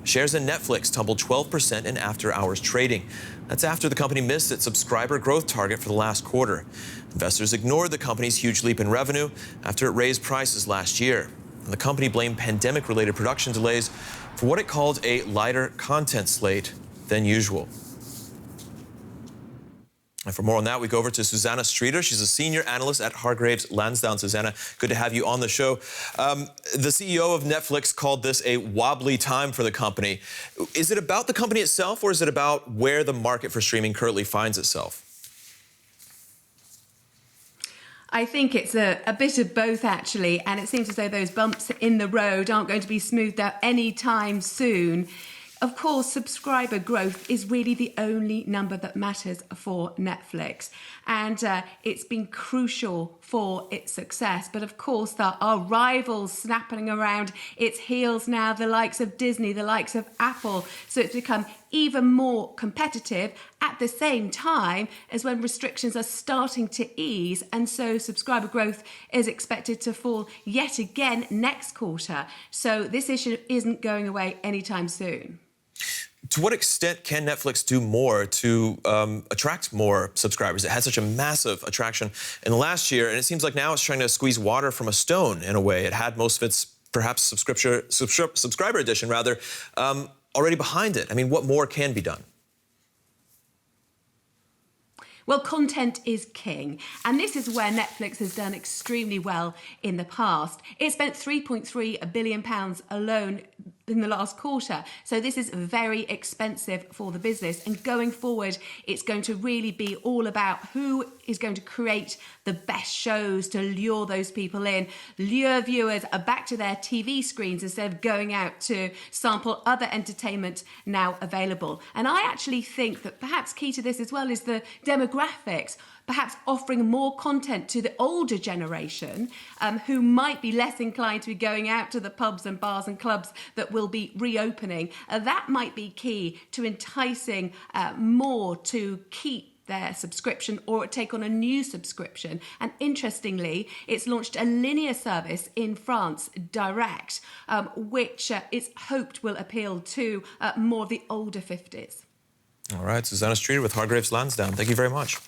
Shares in Netflix tumbled 12% in after-hours trading. That's after the company missed its subscriber growth target for the last quarter. Investors ignored the company's huge leap in revenue after it raised prices last year. And the company blamed pandemic-related production delays for what it called a lighter content slate than usual. And for more on that, we go over to Susanna Streeter. She's a senior analyst at Hargreaves Lansdown. Susanna, good to have you on the show. The CEO of Netflix called this a wobbly time for the company. Is it about the company itself, or is it about where the market for streaming currently finds itself? I think it's a bit of both, actually, and it seems as though those bumps in the road aren't going to be smoothed out anytime soon. Of course, subscriber growth is really the only number that matters for Netflix, and it's been crucial for its success. But of course, there are rivals snapping around its heels now, the likes of Disney, the likes of Apple, so it's become even more competitive at the same time as when restrictions are starting to ease, and so subscriber growth is expected to fall yet again next quarter. So this issue isn't going away anytime soon. To what extent can Netflix do more to attract more subscribers? It had such a massive attraction in the last year, and it seems like now it's trying to squeeze water from a stone in a way. It had most of its, perhaps, subscriber edition, rather, already behind it. I mean, what more can be done? Well, content is king, and this is where Netflix has done extremely well in the past. It spent £3.3 billion alone in the last quarter, so this is very expensive for the business, and going forward it's going to really be all about who is going to create the best shows to lure those people in, lure viewers back to their TV screens instead of going out to sample other entertainment now available. And I actually think that perhaps key to this as well is the demographics, perhaps offering more content to the older generation who might be less inclined to be going out to the pubs and bars and clubs that will be reopening. That might be key to enticing more to keep their subscription or take on a new subscription. And interestingly, it's launched a linear service in France, Direct, which it's hoped will appeal to more of the older 50s. All right, Susanna Streeter with Hargreaves Lansdown. Thank you very much.